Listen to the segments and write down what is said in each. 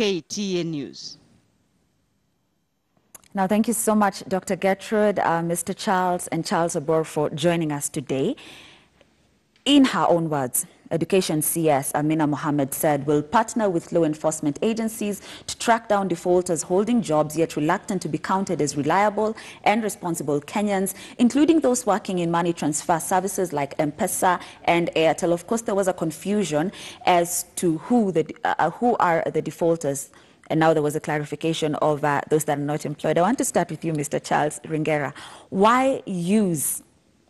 KTN News. Now, thank you so much, Dr. Gertrude, Mr. Charles, and Charles Obor for joining us today. In her own words, Education CS Amina Mohammed said will partner with law enforcement agencies to track down defaulters holding jobs yet reluctant to be counted as reliable and responsible Kenyans, including those working in money transfer services like M-Pesa and Airtel. Of course, there was a confusion as to who are the defaulters. And now there was a clarification of those that are not employed. I want to start with you, Mr. Charles Ringera. Why use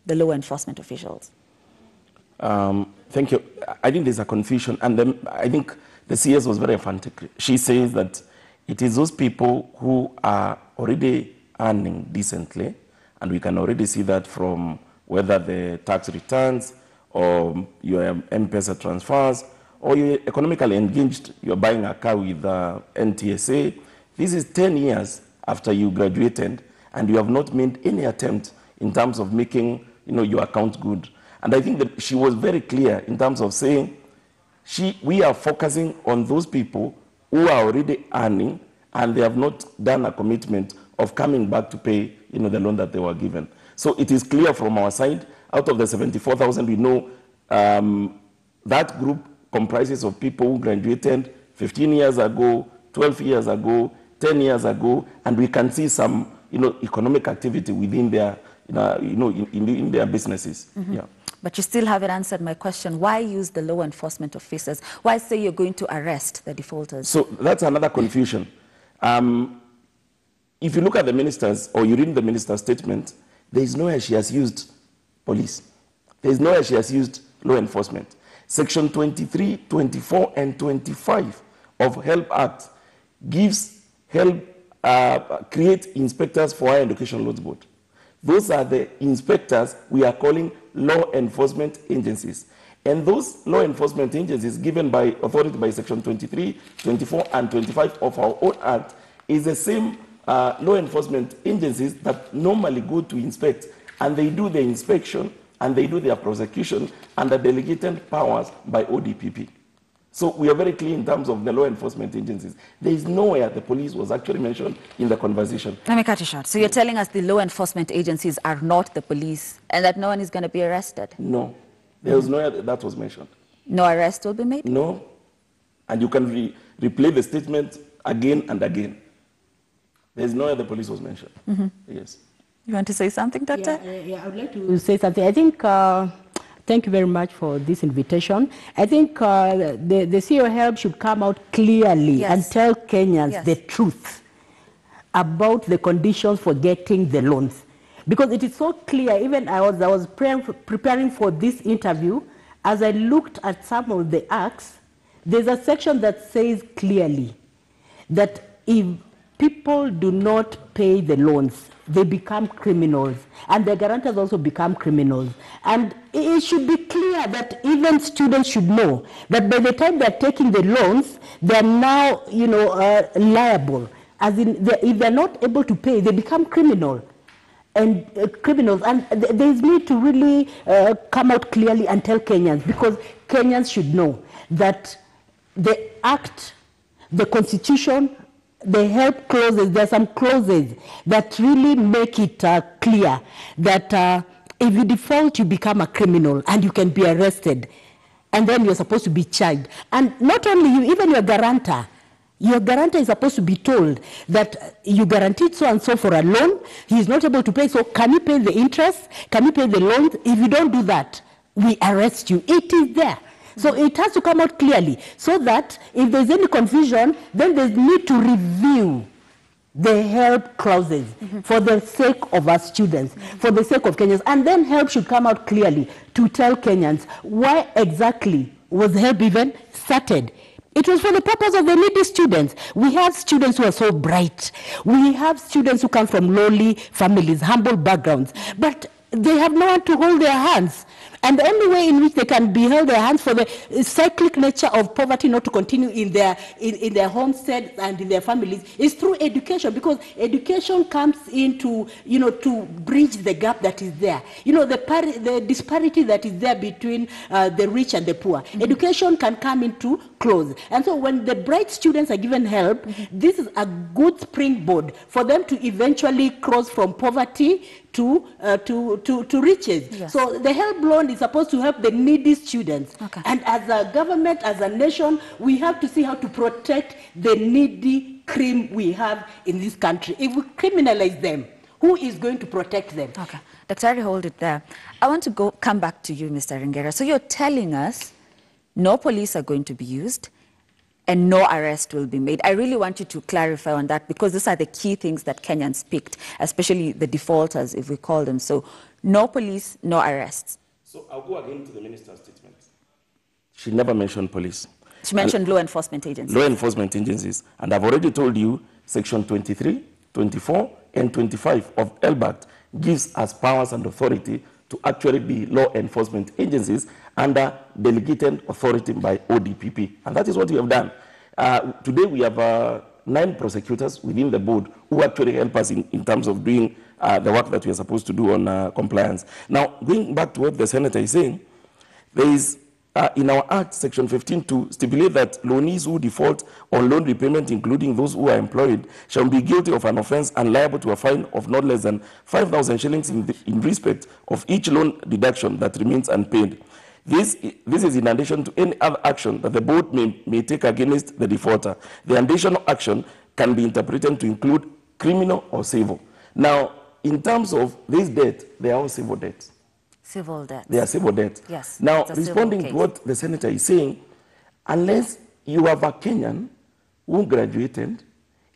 the law enforcement officials? Thank you. I think there's a confusion, and then I think the CS was very emphatic. She says that it is those people who are already earning decently, and we can already see that from whether the tax returns or your M-Pesa transfers, or you're economically engaged, you're buying a car with NTSA. This is 10 years after you graduated, and you have not made any attempt in terms of making your account good. And I think that she was very clear in terms of saying we are focusing on those people who are already earning and they have not done a commitment of coming back to pay the loan that they were given. So it is clear from our side, out of the 74,000, we know that group comprises of people who graduated 15 years ago, 12 years ago, 10 years ago, and we can see some economic activity within their in their businesses. Mm-hmm. Yeah. But you still haven't answered my question. Why use the law enforcement officers? Why say you're going to arrest the defaulters? So that's another confusion. If you look at the ministers, or you read the minister's statement, there is nowhere she has used police. There is nowhere she has used law enforcement. Section 23, 24, and 25 of HELB Act gives HELB, create inspectors for Higher Education Loans Board. Those are the inspectors we are calling law enforcement agencies. And those law enforcement agencies given by authority by Section 23, 24, and 25 of our own Act is the same law enforcement agencies that normally go to inspect, and they do the inspection and they do their prosecution under delegated powers by ODPP. So we are very clear in terms of the law enforcement agencies. There is nowhere the police was actually mentioned in the conversation. Let me cut you short. So you're telling us the law enforcement agencies are not the police and that no one is going to be arrested? No. There was nowhere that was mentioned. No arrest will be made? No. And you can replay the statement again and again. There is nowhere the police was mentioned. Mm-hmm. Yes. You want to say something, Doctor? Yeah, I would like to say something. I think... Thank you very much for this invitation. I think the CEO HELB should come out clearly and tell Kenyans the truth about the conditions for getting the loans. Because it is so clear, even I was preparing for this interview, as I looked at some of the acts, there's a section that says clearly that if people do not pay the loans, they become criminals, and the guarantors also become criminals. And it should be clear that even students should know that by the time they're taking the loans, they're now, liable. As in, if they're not able to pay, they become criminals. And there's need to really come out clearly and tell Kenyans, because Kenyans should know that the Act, the Constitution, the HELB clauses, there are some clauses that really make it clear that if you default, you become a criminal and you can be arrested. And then you're supposed to be charged. And not only you, even your guarantor is supposed to be told that you guaranteed so and so for a loan, he's not able to pay, so can you pay the interest? Can you pay the loan? If you don't do that, we arrest you. It is there. So it has to come out clearly, so that if there's any confusion, then there's need to review the HELB clauses for the sake of our students, for the sake of Kenyans. And then HELB should come out clearly to tell Kenyans why exactly was HELB even started. It was for the purpose of the needy students. We have students who are so bright. We have students who come from lowly families, humble backgrounds, but they have no one to hold their hands. And the only way in which they can be held their hands for the cyclic nature of poverty not to continue in their homesteads and in their families is through education, because education comes in to bridge the gap that is there. The disparity that is there between the rich and the poor. Education can come in to close. And so when the bright students are given help, this is a good springboard for them to eventually cross from poverty to riches. Yes. So the HELB loan is supposed to help the needy students. Okay. And as a government, as a nation, we have to see how to protect the needy cream we have in this country. If we criminalize them, who is going to protect them? Okay. Dr. Ari, hold it there. I want to come back to you, Mr. Ringera. So you're telling us no police are going to be used and no arrest will be made. I really want you to clarify on that, because these are the key things that Kenyans picked, especially the defaulters, if we call them. So no police, no arrests. So I'll go again to the minister's statement. She never mentioned police. She mentioned law enforcement agencies. Law enforcement agencies. And I've already told you, Section 23, 24, and 25 of HELB Act gives us powers and authority to actually be law enforcement agencies under delegated authority by ODPP. And that is what we have done. Today we have 9 prosecutors within the board who actually help us in terms of doing the work that we are supposed to do on compliance. Now, going back to what the senator is saying, there is in our Act, Section 15, to stipulate that loanees who default on loan repayment, including those who are employed, shall be guilty of an offence and liable to a fine of not less than 5,000 shillings in respect of each loan deduction that remains unpaid. This is in addition to any other action that the board may take against the defaulter. The additional action can be interpreted to include criminal or civil. Now, in terms of this debt, they are all civil debts. Civil debts. They are civil debts. Yes. Now, responding to what the senator is saying, unless you have a Kenyan who graduated,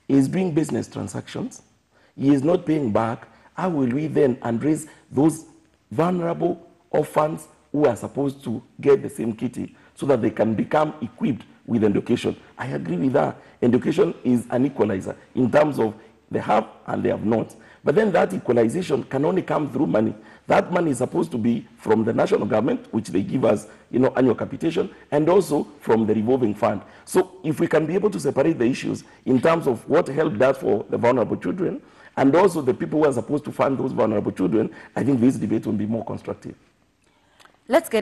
is doing business transactions, he is not paying back, how will we then address those vulnerable orphans who are supposed to get the same kitty so that they can become equipped with education? I agree with that. Education is an equalizer in terms of they have and they have not. But then that equalization can only come through money. That money is supposed to be from the national government, which they give us, annual capitation, and also from the revolving fund. So if we can be able to separate the issues in terms of what HELB does for the vulnerable children, and also the people who are supposed to fund those vulnerable children, I think this debate will be more constructive.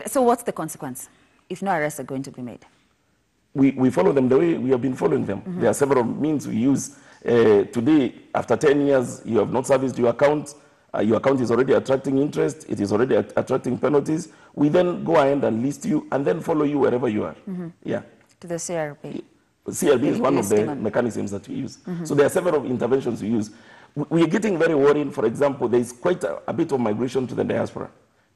So what's the consequence if no arrests are going to be made? We follow them the way we have been following them. There are several means we use. Today, after 10 years, you have not serviced your account. Your account is already attracting interest. It is already attracting penalties. We then go ahead and list you and then follow you wherever you are. Yeah. To the CRB. CRB is one of the mechanisms that we use. So there are several interventions we use. We are getting very worried. For example, there is quite a bit of migration to the diaspora.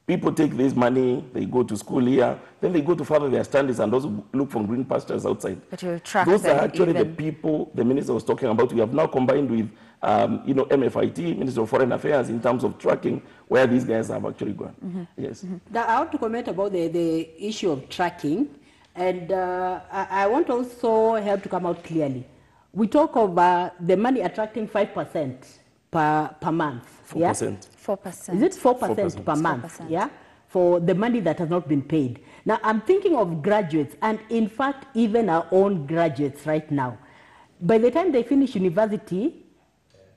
People take this money, they go to school here, then they go to further their studies and also look for green pastures outside. But you track Those them are actually even... the people the minister was talking about. We have now combined with, MFIT, Minister of Foreign Affairs, in terms of tracking where these guys have actually gone. Yes. Now, I want to comment about the issue of tracking, and I want also HELB to come out clearly. We talk of the money attracting 5% per month. 4%. Yeah? 4%. Is it 4% per month? 4%. Yeah, for the money that has not been paid. Now, I'm thinking of graduates, and in fact, even our own graduates right now. By the time they finish university,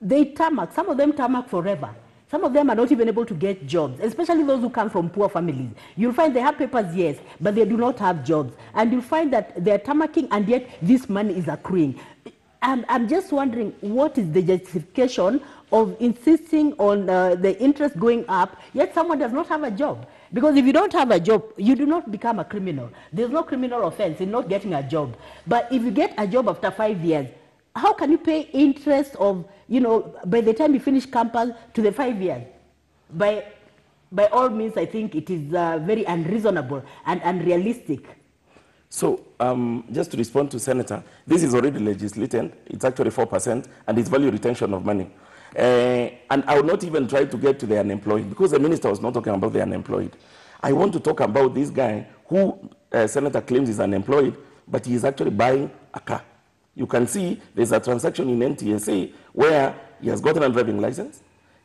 they tarmac. Some of them tarmac forever. Some of them are not even able to get jobs, especially those who come from poor families. You'll find they have papers, yes, but they do not have jobs. And you'll find that they're tarmacking, and yet this money is accruing. I'm just wondering, what is the justification of insisting on the interest going up, yet someone does not have a job? Because if you don't have a job, you do not become a criminal. There's no criminal offense in not getting a job. But if you get a job after 5 years, how can you pay interest of, by the time you finish campus to the 5 years? By all means, I think it is very unreasonable and unrealistic. So, just to respond to Senator, this is already legislated. It's actually 4%, and it's value retention of money. And I will not even try to get to the unemployed, because the minister was not talking about the unemployed. I want to talk about this guy who Senator claims is unemployed, but he is actually buying a car. You can see there's a transaction in NTSA where he has gotten a driving license.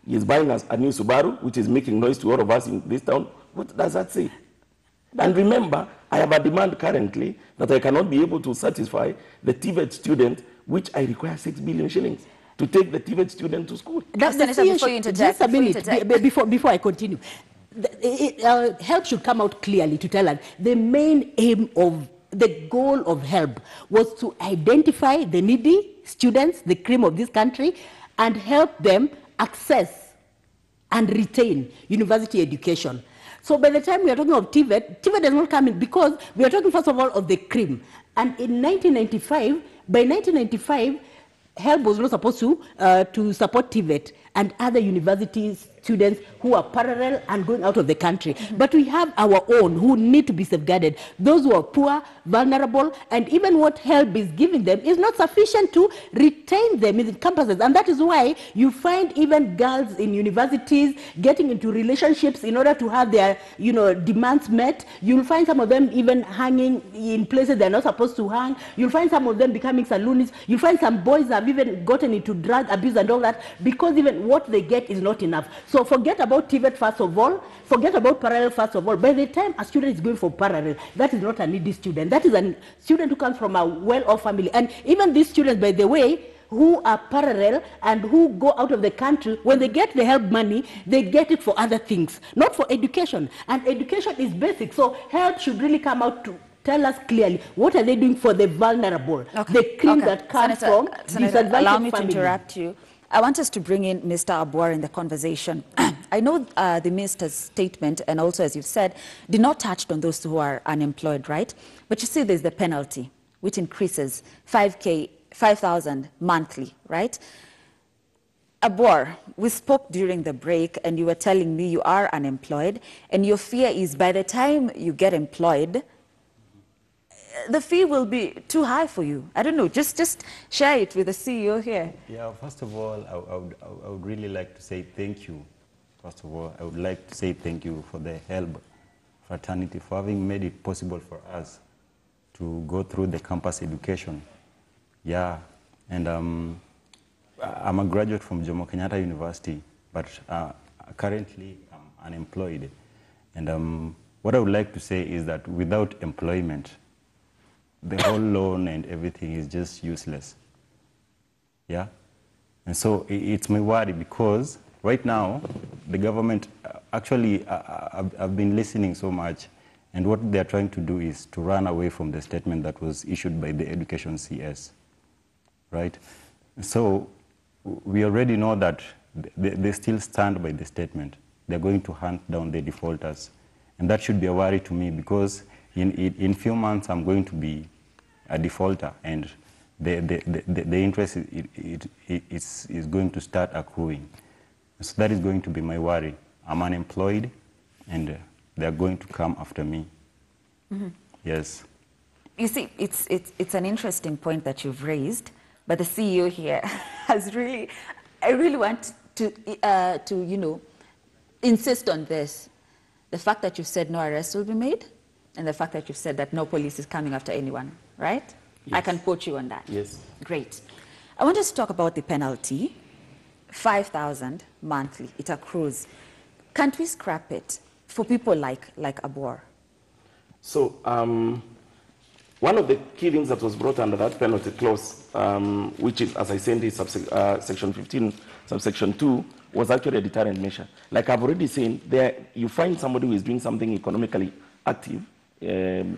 He is buying a new Subaru, which is making noise to all of us in this town. What does that say? And remember, I have a demand currently that I cannot be able to satisfy the TVET student, which I require 6 billion shillings to take the TVET student to school. Senator, before you interject, just a minute, before I continue. HELB should come out clearly to tell us the main aim of the goal of HELB was to identify the needy students, the cream of this country, and help them access and retain university education. So by the time we are talking of TVET, TVET does not come in because we are talking first of all of the cream. And in 1995, by 1995, HELB was not supposed to support TVET and other university students who are parallel and going out of the country. But we have our own who need to be safeguarded. Those who are poor, vulnerable, and even what HELB is giving them is not sufficient to retain them in the campuses. And that is why you find even girls in universities getting into relationships in order to have their demands met. You'll find some of them even hanging in places they're not supposed to hang. You'll find some of them becoming saloonists. You'll find some boys have even gotten into drug abuse and all that because even what they get is not enough. So forget about TVET first of all, forget about parallel first of all. By the time a student is going for parallel, that is not a needy student. That is a student who comes from a well-off family. And even these students, by the way, who are parallel and who go out of the country, when they get the HELB money, they get it for other things, not for education. And education is basic. So HELB should really come out to tell us clearly what are they doing for the vulnerable, the cream that comes from disadvantaged families. Allow me to interrupt you. I want us to bring in Mr. Abwar in the conversation. I know the minister's statement, and also, as you've said, did not touch on those who are unemployed, right? But you see there's the penalty, which increases 5,000 monthly, right? Abwar, we spoke during the break, and you were telling me you are unemployed, and your fear is by the time you get employed, the fee will be too high for you. I don't know, just share it with the CEO here. Yeah, first of all, I would really like to say thank you. First of all, I would like to say thank you for the HELB fraternity for having made it possible for us to go through the campus education. Yeah, and I'm a graduate from Jomo Kenyatta University, but currently I'm unemployed. And what I would like to say is that without employment, the whole loan and everything is just useless. Yeah? And so it's my worry because right now, the government, actually, I've been listening so much, and what they're trying to do is to run away from the statement that was issued by the Education CS, right? So we already know that they still stand by the statement. They're going to hunt down the defaulters. And that should be a worry to me because in few months, I'm going to be a defaulter, and the interest is going to start accruing. So that is going to be my worry. I'm unemployed, and they're going to come after me. Mm-hmm. Yes. You see, it's an interesting point that you've raised, but the CEO here has really, I really want to insist on this. The fact that you said no arrest will be made, and the fact that you've said that no police is coming after anyone, right? Yes. I can quote you on that. Yes. Great. I want us to talk about the penalty. 5,000 monthly, it accrues. Can't we scrap it for people like Abwar? So one of the key things that was brought under that penalty clause, which is, as I said, is section 15, subsection 2, was actually a deterrent measure. Like I've already said, there you find somebody who is doing something economically active,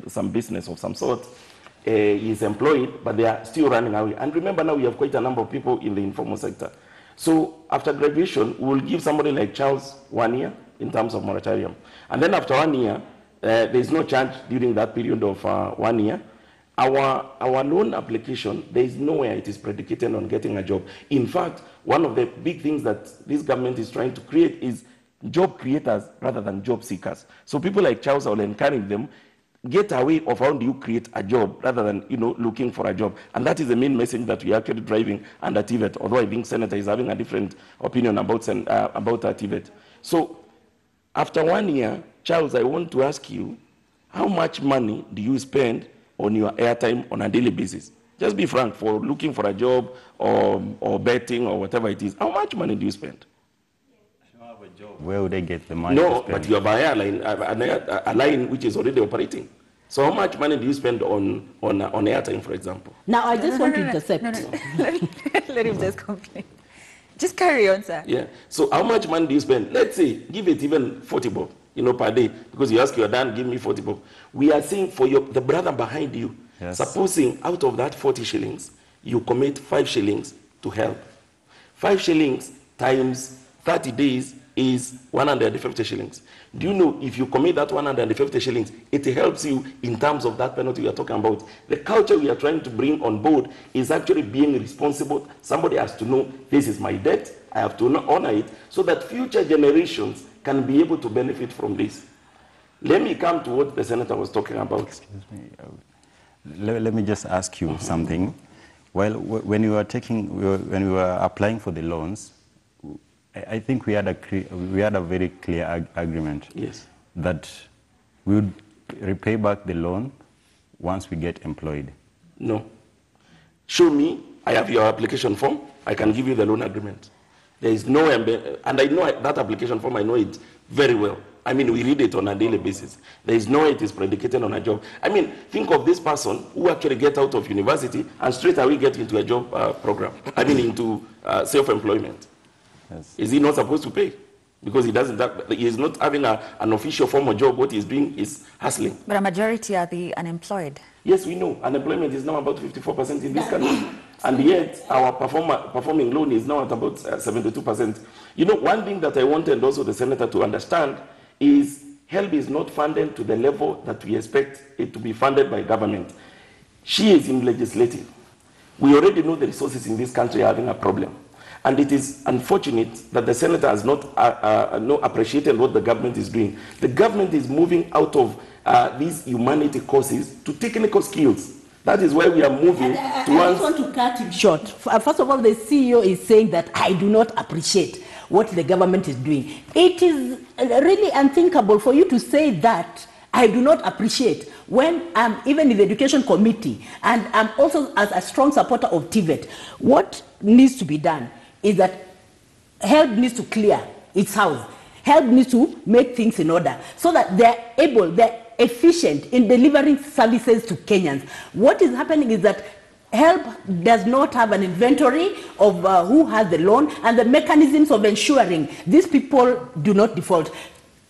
some business of some sort, is employed, but they are still running away. And remember now we have quite a number of people in the informal sector. So after graduation, we will give somebody like Charles 1 year in terms of moratorium. And then after 1 year, there is no charge during that period of 1 year. Our loan application, there is nowhere it is predicated on getting a job. In fact, one of the big things that this government is trying to create is job creators rather than job seekers. So people like Charles, I will encourage them, get away of how do you create a job rather than looking for a job. And that is the main message that we are actually driving under TVET, although I think Senator is having a different opinion about TVET. So after 1 year, Charles, I want to ask you, how much money do you spend on your airtime on a daily basis? Just be frank, for looking for a job or betting or whatever it is. How much money do you spend? Where would I get the money? No, but you have a line which is already operating. So how much money do you spend on airtime, for example? Now, I just want to intercept. Let him just complain. Just carry on, sir. Yeah. So how much money do you spend? Let's say, give it even 40 bob. per day, because you ask your dad, give me 40 bob. We are saying for the brother behind you, supposing out of that 40 shillings, you commit 5 shillings to help. 5 shillings times 30 days is 150 shillings. Do you know if you commit that 150 shillings, it helps you in terms of that penalty we are talking about. The culture we are trying to bring on board is actually being responsible. Somebody has to know, this is my debt, I have to honor it, so that future generations can be able to benefit from this. Let me come to what the senator was talking about. Excuse me. Let me just ask you something. Well, when you were applying for the loans, I think we had a very clear agreement. Yes. That we would repay back the loan once we get employed. No. Show me. I have your application form. I can give you the loan agreement. There is no, and I know that application form. I know it very well. I mean, we read it on a daily basis. There is no way it is predicated on a job. I mean, think of this person who actually gets out of university and straight away get into a job program. I mean, into self-employment. Yes. Is he not supposed to pay? Because he is not having an official formal job. What he's doing is hustling. But a majority are the unemployed. Yes, we know. Unemployment is now about 54% in this country. And yet, our performing loan is now at about 72%. You know, one thing that I wanted also the senator to understand is HELB is not funded to the level that we expect it to be funded by government. She is in legislative. We already know the resources in this country are having a problem. And it is unfortunate that the senator has not appreciated what the government is doing. The government is moving out of these humanity courses to technical skills. That is why we are moving towards... I just want to cut him short. First of all, the CEO is saying that I do not appreciate what the government is doing. It is really unthinkable for you to say that I do not appreciate when I'm even in the education committee and I'm also as a strong supporter of TVET. What needs to be done is that HELB needs to clear its house. HELB needs to make things in order so that they're efficient in delivering services to Kenyans. What is happening is that HELB does not have an inventory of who has the loan and the mechanisms of ensuring these people do not default.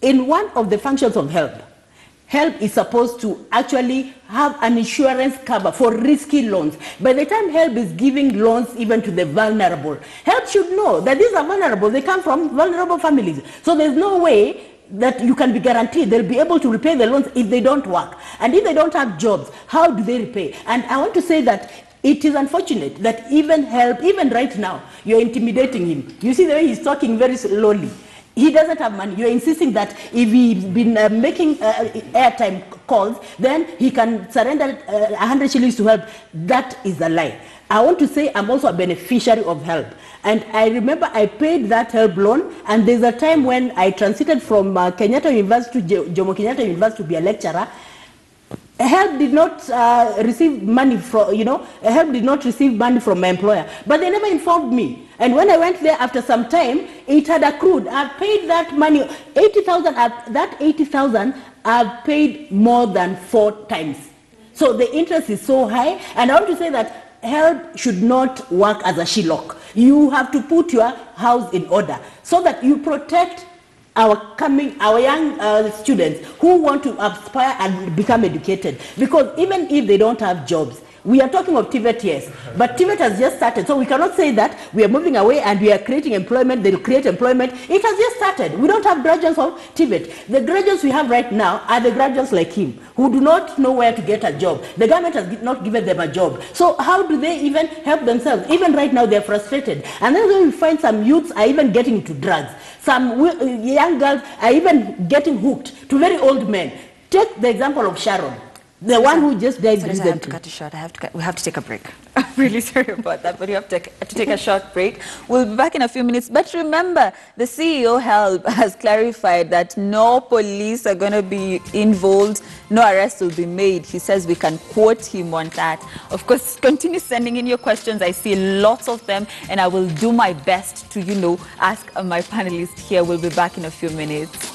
In one of the functions of HELB, HELB is supposed to actually have an insurance cover for risky loans. By the time HELB is giving loans even to the vulnerable, HELB should know that these are vulnerable. They come from vulnerable families. So there's no way that you can be guaranteed they'll be able to repay the loans if they don't work. And if they don't have jobs, how do they repay? And I want to say that it is unfortunate that even HELB, even right now, you're intimidating him. You see the way he's talking very slowly. He doesn't have money. You're insisting that if he's been making airtime calls, then he can surrender 100 shillings to HELB. That is a lie. I want to say I'm also a beneficiary of HELB. And I remember I paid that HELB loan, and there's a time when I transited from Kenyatta University to Jomo Kenyatta University to be a lecturer. HELB did not receive money from, HELB did not receive money from my employer, but they never informed me. And when I went there after some time, it had accrued. I paid that money, 80,000, that 80,000 I've paid more than 4 times. So the interest is so high, and I want to say that HELB should not work as a Shylock. You have to put your house in order so that you protect our young students who want to aspire and become educated. Because even if they don't have jobs, we are talking of TVET, yes, but TVET has just started, so we cannot say that we are moving away and we are creating employment, they will create employment. It has just started. We don't have graduates of TVET. The graduates we have right now are the graduates like him, who do not know where to get a job. The government has not given them a job. So how do they even help themselves? Even right now, they're frustrated. And then we find some youths are even getting into drugs. Some young girls are even getting hooked to very old men. Take the example of Sharon. The one who just died recently. I have to cut you short. We have to take a break. I'm really sorry about that, but we have to take a short break. We'll be back in a few minutes. But remember, the CEO HELB has clarified that no police are going to be involved. No arrest will be made. He says we can quote him on that. Of course, continue sending in your questions. I see lots of them, and I will do my best to, ask my panelists here. We'll be back in a few minutes.